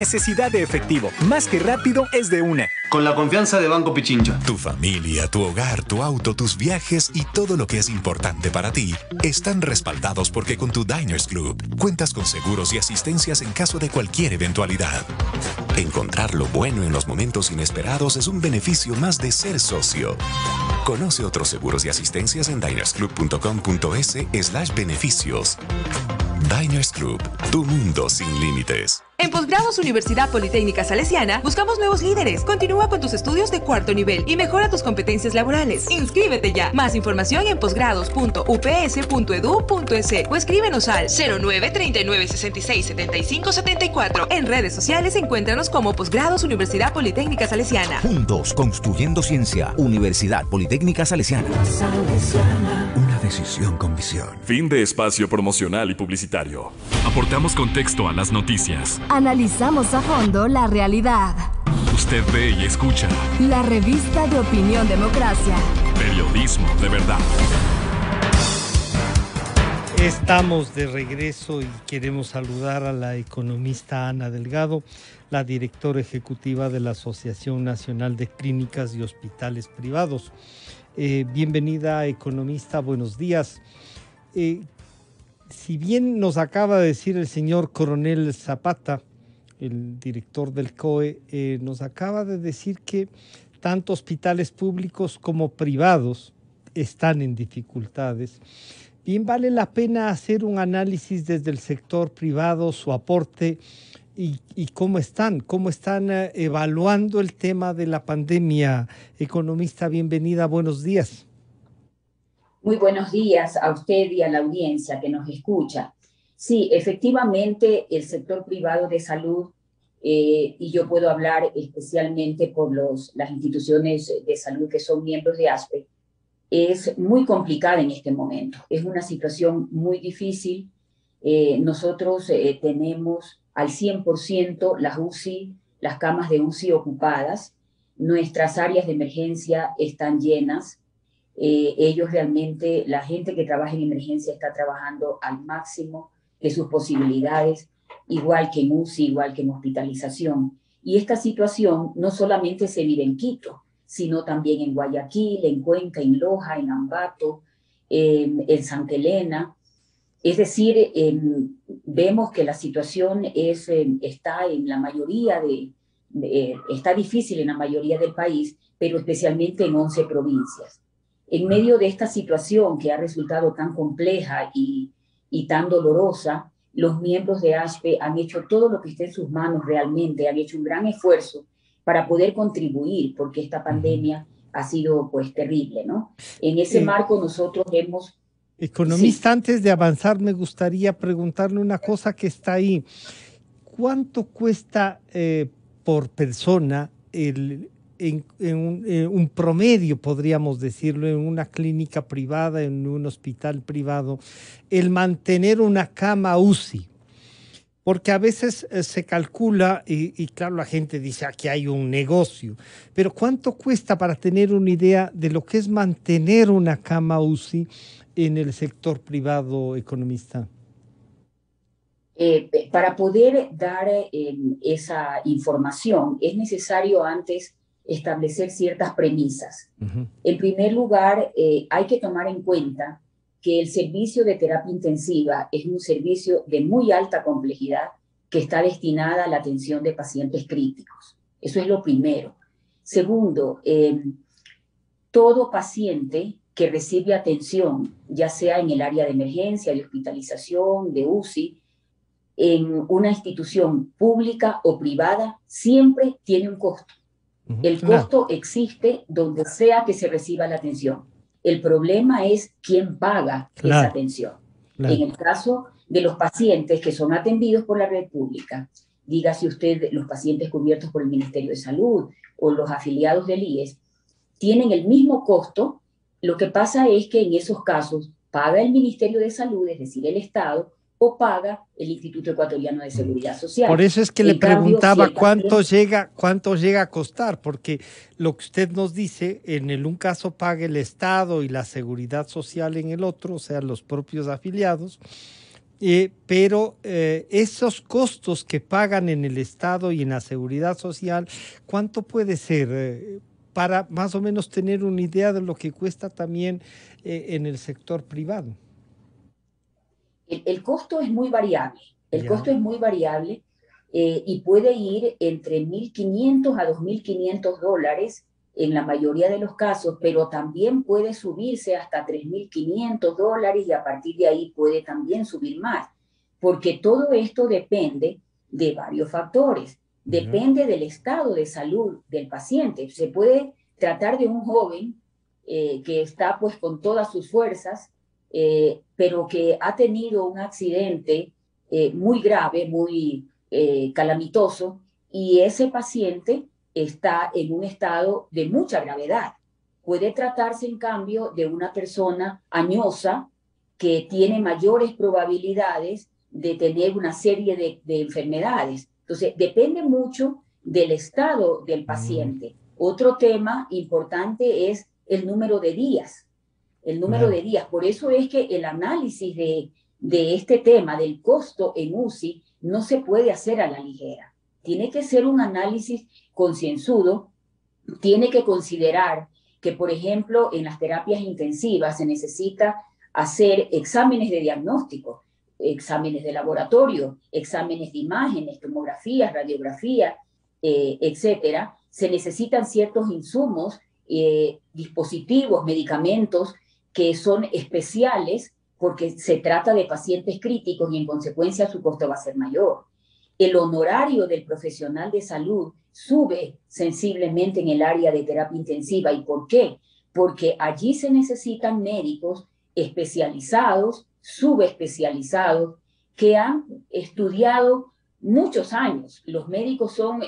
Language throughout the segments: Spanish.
Necesidad de efectivo, más que rápido, es de una. Con la confianza de Banco Pichincha. Tu familia, tu hogar, tu auto, tus viajes y todo lo que es importante para ti están respaldados porque con tu Diners Club cuentas con seguros y asistencias en caso de cualquier eventualidad. Encontrar lo bueno en los momentos inesperados es un beneficio más de ser socio. Conoce otros seguros y asistencias en dinersclub.com.es/beneficios. Diners Club, tu mundo sin límites. En Posgrados Universidad Politécnica Salesiana buscamos nuevos líderes. Continúa con tus estudios de cuarto nivel y mejora tus competencias laborales. Inscríbete ya. Más información en posgrados.ups.edu.es o escríbenos al 09 39 66 75 74. En redes sociales encuéntranos como Posgrados Universidad Politécnica Salesiana. Juntos construyendo ciencia. Universidad Politécnica Salesiana. Una decisión con visión. Fin de espacio promocional y publicitario. Aportamos contexto a las noticias. Analizamos a fondo la realidad. Usted ve y escucha. La revista de Opinión Democracia. Periodismo de verdad. Estamos de regreso y queremos saludar a la economista Ana Delgado, la directora ejecutiva de la Asociación Nacional de Clínicas y Hospitales Privados. Bienvenida, economista, buenos días. Si bien nos acaba de decir el señor Coronel Zapata, el director del COE, nos acaba de decir que tanto hospitales públicos como privados están en dificultades. Bien, vale la pena hacer un análisis desde el sector privado, su aporte y cómo están evaluando el tema de la pandemia. Economista, bienvenida, buenos días. Muy buenos días a usted y a la audiencia que nos escucha. Sí, efectivamente, el sector privado de salud, y yo puedo hablar especialmente por las instituciones de salud que son miembros de ASPE, es muy complicada en este momento. Es una situación muy difícil. Nosotros tenemos al 100% las UCI, las camas de UCI ocupadas. Nuestras áreas de emergencia están llenas. Ellos realmente, la gente que trabaja en emergencia está trabajando al máximo de sus posibilidades, igual que en UCI, igual que en hospitalización. Y esta situación no solamente se vive en Quito, sino también en Guayaquil, en Cuenca, en Loja, en Ambato, en Santa Elena. Es decir, vemos que la situación está en la mayoría está difícil en la mayoría del país, pero especialmente en 11 provincias. En medio de esta situación que ha resultado tan compleja y tan dolorosa, los miembros de ASPE han hecho todo lo que esté en sus manos realmente, han hecho un gran esfuerzo para poder contribuir, porque esta pandemia ha sido pues terrible, ¿no? En ese marco nosotros hemos... Economista, sí. Antes de avanzar me gustaría preguntarle una cosa que está ahí. ¿Cuánto cuesta por persona en un promedio, podríamos decirlo, en una clínica privada, en un hospital privado, el mantener una cama UCI? Porque a veces se calcula, y claro, la gente dice aquí hay un negocio, pero ¿cuánto cuesta para tener una idea de lo que es mantener una cama UCI en el sector privado, economista? Para poder dar esa información es necesario antes establecer ciertas premisas. En primer lugar, hay que tomar en cuenta que el servicio de terapia intensiva es un servicio de muy alta complejidad que está destinada a la atención de pacientes críticos. Eso es lo primero. Segundo, todo paciente que recibe atención, ya sea en el área de emergencia, de hospitalización, de UCI, en una institución pública o privada, siempre tiene un costo. El costo existe donde sea que se reciba la atención. El problema es quién paga esa atención. En el caso de los pacientes que son atendidos por la red pública, dígase usted los pacientes cubiertos por el Ministerio de Salud o los afiliados del IES, tienen el mismo costo. Lo que pasa es que en esos casos paga el Ministerio de Salud, es decir, el Estado, o paga el Instituto Ecuatoriano de Seguridad Social. Por eso es que le preguntaba cuánto llega a costar, porque lo que usted nos dice, en un caso paga el Estado y la Seguridad Social en el otro, o sea, los propios afiliados, pero esos costos que pagan en el Estado y en la Seguridad Social, ¿cuánto puede ser? Para más o menos tener una idea de lo que cuesta también en el sector privado. El costo es muy variable. El costo es muy variable y puede ir entre 1.500 a 2.500 dólares en la mayoría de los casos, pero también puede subirse hasta 3.500 dólares y a partir de ahí puede también subir más, porque todo esto depende de varios factores. Depende del estado de salud del paciente. Se puede tratar de un joven que está pues con todas sus fuerzas, pero que ha tenido un accidente muy grave, muy calamitoso, y ese paciente está en un estado de mucha gravedad. Puede tratarse, en cambio, de una persona añosa que tiene mayores probabilidades de tener una serie de enfermedades. Entonces, depende mucho del estado del paciente. Otro tema importante es el número de días. El número de días. Por eso es que el análisis de este tema, del costo en UCI, no se puede hacer a la ligera. Tiene que ser un análisis concienzudo, tiene que considerar que, por ejemplo, en las terapias intensivas se necesita hacer exámenes de diagnóstico, exámenes de laboratorio, exámenes de imágenes, tomografías, radiografía, etcétera. Se necesitan ciertos insumos, dispositivos, medicamentos que son especiales porque se trata de pacientes críticos y en consecuencia su costo va a ser mayor. El honorario del profesional de salud sube sensiblemente en el área de terapia intensiva. ¿Y por qué? Porque allí se necesitan médicos especializados, subespecializados, que han estudiado muchos años. Los médicos son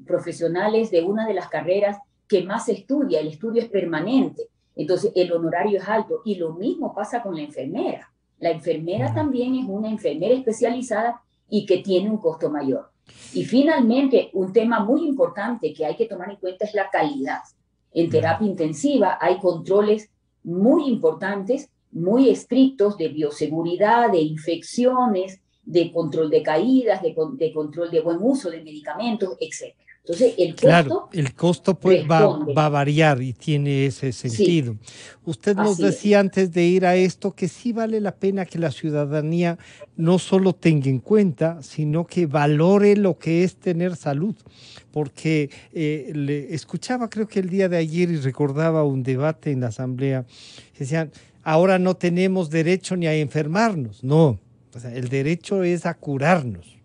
profesionales de una de las carreras que más se estudia, el estudio es permanente. Entonces, el honorario es alto. Y lo mismo pasa con la enfermera. La enfermera también es una enfermera especializada y que tiene un costo mayor. Y finalmente, un tema muy importante que hay que tomar en cuenta es la calidad. En terapia intensiva hay controles muy importantes, muy estrictos de bioseguridad, de infecciones, de control de caídas, de control de buen uso de medicamentos, etc. Entonces, el costo pues, va a variar y tiene ese sentido. Sí, usted nos decía antes de ir a esto que sí vale la pena que la ciudadanía no solo tenga en cuenta, sino que valore lo que es tener salud. Porque le escuchaba creo que el día de ayer y recordaba un debate en la asamblea, decían, ahora no tenemos derecho ni a enfermarnos. No, o sea, el derecho es a curarnos.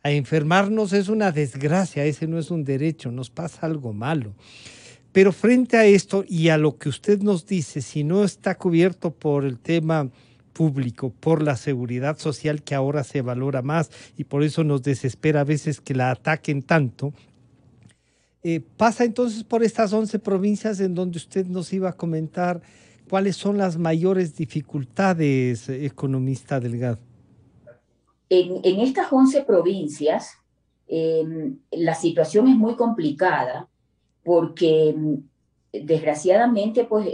A enfermarnos es una desgracia, ese no es un derecho, nos pasa algo malo. Pero frente a esto y a lo que usted nos dice, si no está cubierto por el tema público, por la seguridad social que ahora se valora más y por eso nos desespera a veces que la ataquen tanto, pasa entonces por estas 11 provincias en donde usted nos iba a comentar cuáles son las mayores dificultades, economista Delgado. En estas 11 provincias la situación es muy complicada porque desgraciadamente pues,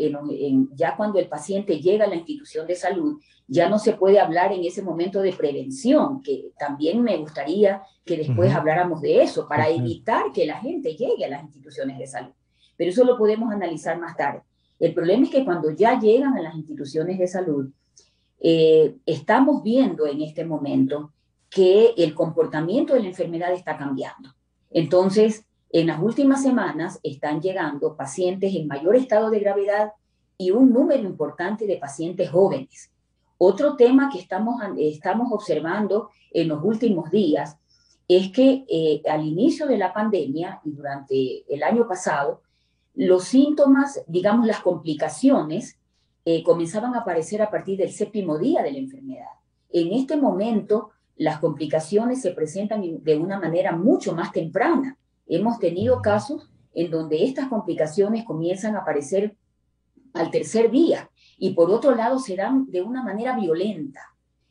ya cuando el paciente llega a la institución de salud ya no se puede hablar en ese momento de prevención, que también me gustaría que después habláramos de eso para evitar que la gente llegue a las instituciones de salud. Pero eso lo podemos analizar más tarde. El problema es que cuando ya llegan a las instituciones de salud, estamos viendo en este momento que el comportamiento de la enfermedad está cambiando. Entonces, en las últimas semanas están llegando pacientes en mayor estado de gravedad y un número importante de pacientes jóvenes. Otro tema que estamos observando en los últimos días es que al inicio de la pandemia y durante el año pasado, los síntomas, digamos las complicaciones, comenzaban a aparecer a partir del 7º día de la enfermedad. En este momento, las complicaciones se presentan de una manera mucho más temprana. Hemos tenido casos en donde estas complicaciones comienzan a aparecer al 3er día y por otro lado se dan de una manera violenta.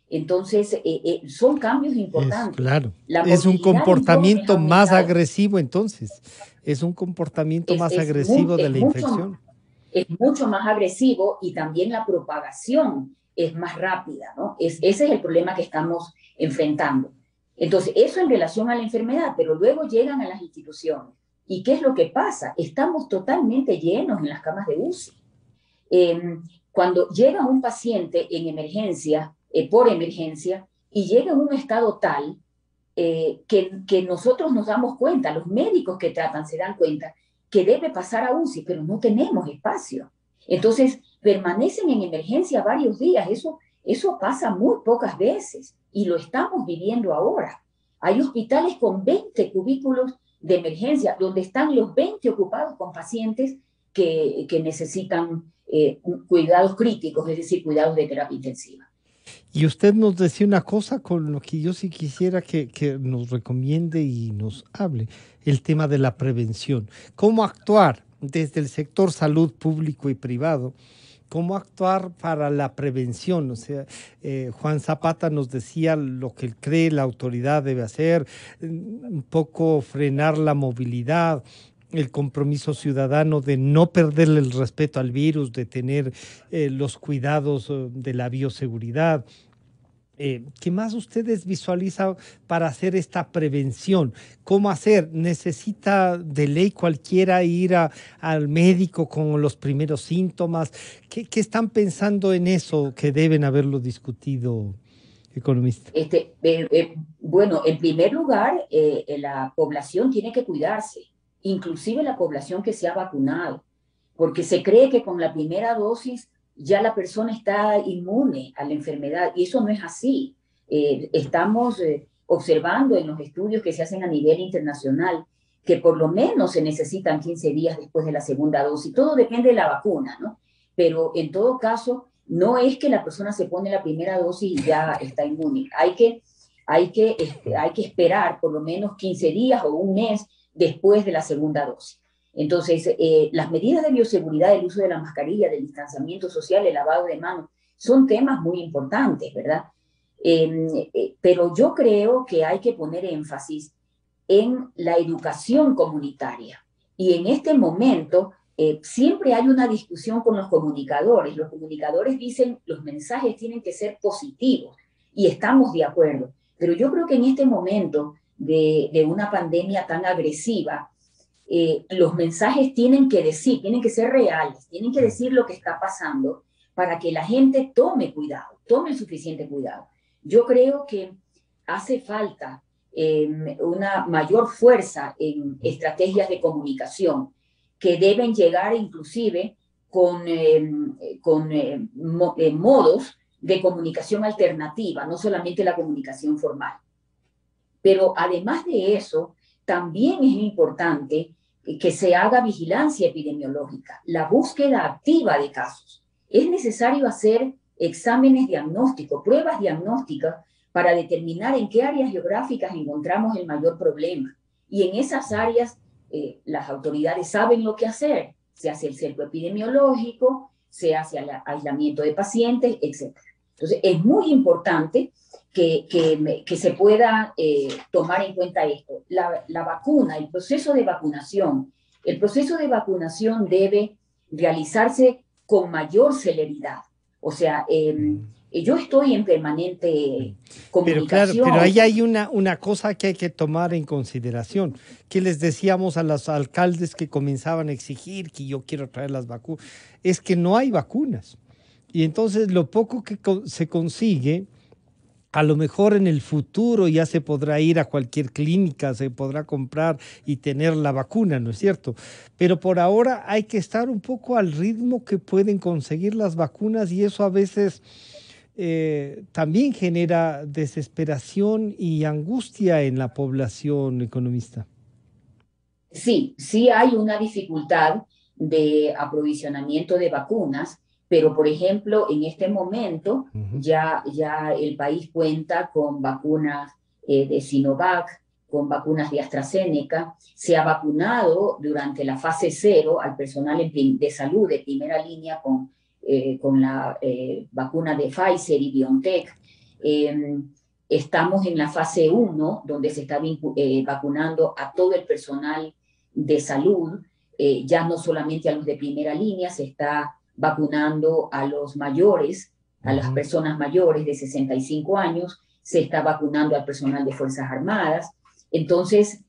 Entonces, son cambios importantes. Claro, es un comportamiento más agresivo entonces. Es un comportamiento más agresivo de la infección. Es mucho más agresivo y también la propagación es más rápida, ¿no? Ese es el problema que estamos enfrentando. Entonces, eso en relación a la enfermedad, pero luego llegan a las instituciones. ¿Y qué es lo que pasa? Estamos totalmente llenos en las camas de UCI. Cuando llega un paciente en emergencia, por emergencia, y llega en un estado tal que nosotros nos damos cuenta, los médicos que tratan se dan cuenta que debe pasar a UCI, pero no tenemos espacio. Entonces, permanecen en emergencia varios días. Eso pasa muy pocas veces y lo estamos viviendo ahora. Hay hospitales con 20 cubículos de emergencia, donde están los 20 ocupados con pacientes que necesitan cuidados críticos, es decir, cuidados de terapia intensiva. Y usted nos decía una cosa con lo que yo sí quisiera que nos recomiende y nos hable, el tema de la prevención. ¿Cómo actuar desde el sector salud público y privado? ¿Cómo actuar para la prevención? O sea, Juan Zapata nos decía lo que él cree la autoridad debe hacer, un poco frenar la movilidad, el compromiso ciudadano de no perderle el respeto al virus, de tener los cuidados de la bioseguridad. ¿Qué más ustedes visualizan para hacer esta prevención? ¿Cómo hacer? ¿Necesita de ley cualquiera ir al médico con los primeros síntomas? ¿Qué están pensando en eso que deben haberlo discutido, economista? Bueno, en primer lugar, la población tiene que cuidarse, inclusive la población que se ha vacunado, porque se cree que con la primera dosis ya la persona está inmune a la enfermedad, y eso no es así. Estamos observando en los estudios que se hacen a nivel internacional que por lo menos se necesitan 15 días después de la segunda dosis. Todo depende de la vacuna, ¿no? Pero en todo caso, no es que la persona se pone la primera dosis y ya está inmune. Hay que esperar por lo menos 15 días o un mes después de la segunda dosis. Entonces, las medidas de bioseguridad, el uso de la mascarilla, del distanciamiento social, el lavado de manos, son temas muy importantes, ¿verdad? Pero yo creo que hay que poner énfasis en la educación comunitaria. Y en este momento, siempre hay una discusión con los comunicadores. Los comunicadores dicen los mensajes tienen que ser positivos y estamos de acuerdo. Pero yo creo que en este momento de una pandemia tan agresiva, los mensajes tienen que ser reales, tienen que decir lo que está pasando para que la gente tome cuidado, tome el suficiente cuidado. Yo creo que hace falta una mayor fuerza en estrategias de comunicación que deben llegar inclusive con modos de comunicación alternativa, no solamente la comunicación formal. Pero además de eso, también es importante que se haga vigilancia epidemiológica, la búsqueda activa de casos. Es necesario hacer exámenes diagnósticos, pruebas diagnósticas para determinar en qué áreas geográficas encontramos el mayor problema. Y en esas áreas las autoridades saben lo que hacer. Se hace el cerco epidemiológico, se hace el aislamiento de pacientes, etc. Entonces, es muy importante que se pueda tomar en cuenta esto. La vacuna, el proceso de vacunación debe realizarse con mayor celeridad. O sea, yo estoy en permanente comunicación. Pero ahí hay una cosa que hay que tomar en consideración, que les decíamos a los alcaldes que comenzaban a exigir que yo quiero traer las vacunas, es que no hay vacunas. Y entonces lo poco que se consigue, a lo mejor en el futuro ya se podrá ir a cualquier clínica, se podrá comprar y tener la vacuna, ¿no es cierto? Pero por ahora hay que estar un poco al ritmo que pueden conseguir las vacunas, y eso a veces también genera desesperación y angustia en la población, economista. Sí hay una dificultad de aprovisionamiento de vacunas, pero, por ejemplo, en este momento ya el país cuenta con vacunas de Sinovac, con vacunas de AstraZeneca. Se ha vacunado durante la fase 0 al personal de salud de primera línea con la vacuna de Pfizer y BioNTech. Estamos en la fase 1, donde se está vacunando a todo el personal de salud, ya no solamente a los de primera línea, se está vacunando a los mayores a las personas mayores de 65 años, se está vacunando al personal de Fuerzas Armadas. Entonces,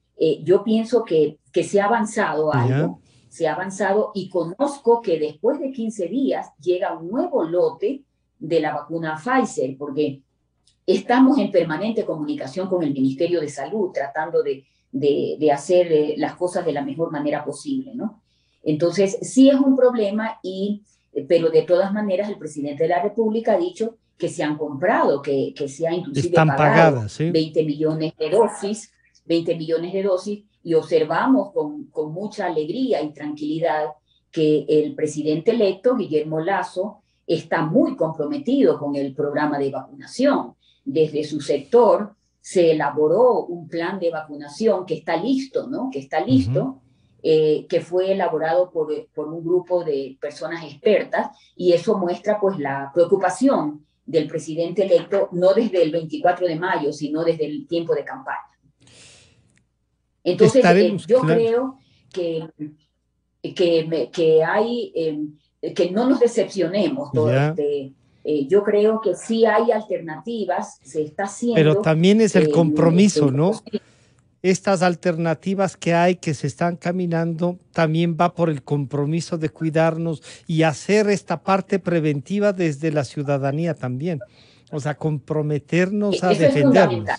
yo pienso que se ha avanzado algo, se ha avanzado, y conozco que después de 15 días llega un nuevo lote de la vacuna Pfizer, porque estamos en permanente comunicación con el Ministerio de Salud, tratando de hacer las cosas de la mejor manera posible, ¿no? Entonces, sí es un problema, pero de todas maneras el presidente de la República ha dicho que se han comprado, que se ha inclusive pagado pagadas, ¿sí? 20 millones de dosis, y observamos con mucha alegría y tranquilidad que el presidente electo, Guillermo Lasso, está muy comprometido con el programa de vacunación. Desde su sector se elaboró un plan de vacunación que está listo, ¿no? Que está listo, que fue elaborado por un grupo de personas expertas, y eso muestra pues la preocupación del presidente electo, no desde el 24 de mayo, sino desde el tiempo de campaña. Entonces, yo creo que no nos decepcionemos. Yo creo que sí hay alternativas, se está haciendo. Pero también es el compromiso, ¿no? Estas alternativas que hay, que se están caminando, también va por el compromiso de cuidarnos y hacer esta parte preventiva desde la ciudadanía también. O sea, comprometernos a defendernos.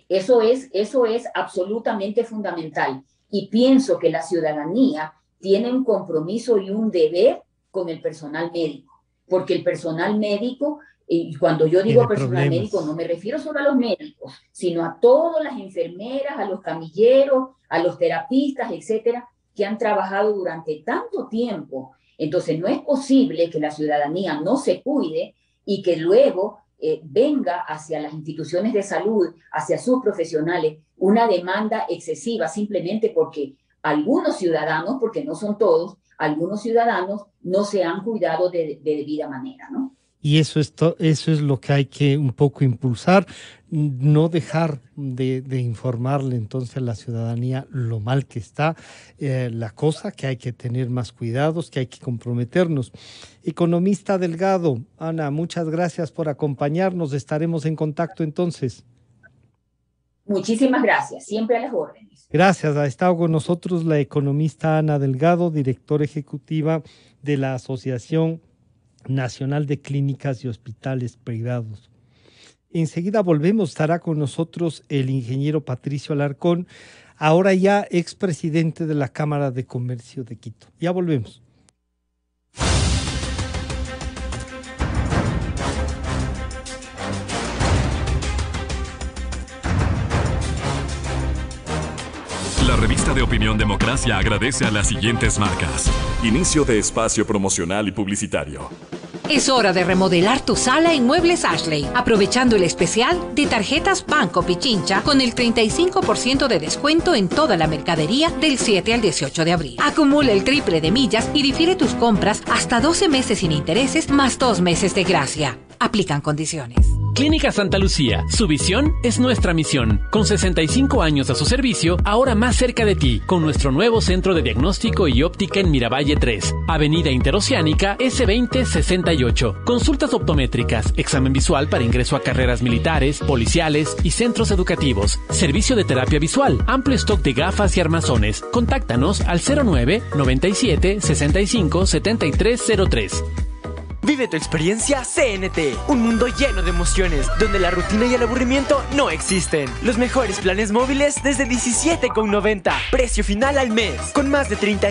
Eso es absolutamente fundamental. Y pienso que la ciudadanía tiene un compromiso y un deber con el personal médico. Porque el personal médico, y cuando yo digo personal médico, no me refiero solo a los médicos, sino a todas las enfermeras, a los camilleros, a los terapistas, etcétera, que han trabajado durante tanto tiempo. Entonces, no es posible que la ciudadanía no se cuide y que luego venga hacia las instituciones de salud, hacia sus profesionales, una demanda excesiva simplemente porque algunos ciudadanos, porque no son todos, algunos ciudadanos no se han cuidado de debida manera, ¿no? Y eso es lo que hay que un poco impulsar, no dejar de informarle entonces a la ciudadanía lo mal que está la cosa, que hay que tener más cuidados, que hay que comprometernos. Economista Delgado, Ana, muchas gracias por acompañarnos, estaremos en contacto entonces. Muchísimas gracias, siempre a las órdenes. Gracias, ha estado con nosotros la economista Ana Delgado, directora ejecutiva de la Asociación Nacional de Clínicas y Hospitales Privados. Enseguida volvemos, estará con nosotros el ingeniero Patricio Alarcón, ahora ya expresidente de la Cámara de Comercio de Quito. Ya volvemos. La revista de Opinión Democracia agradece a las siguientes marcas. Inicio de espacio promocional y publicitario. Es hora de remodelar tu sala en Muebles Ashley, aprovechando el especial de tarjetas Banco Pichincha con el 35% de descuento en toda la mercadería del 7 al 18 de abril. Acumula el triple de millas y difiere tus compras hasta 12 meses sin intereses más 2 meses de gracia. Aplican condiciones. Clínica Santa Lucía, su visión es nuestra misión. Con 65 años a su servicio, ahora más cerca de ti, con nuestro nuevo centro de diagnóstico y óptica en Miravalle 3, Avenida Interoceánica S2068. Consultas optométricas, examen visual para ingreso a carreras militares, policiales y centros educativos. Servicio de terapia visual, amplio stock de gafas y armazones. Contáctanos al 09 97 65 7303. Vive tu experiencia CNT, un mundo lleno de emociones, donde la rutina y el aburrimiento no existen. Los mejores planes móviles desde $17,90, precio final al mes, con más de 30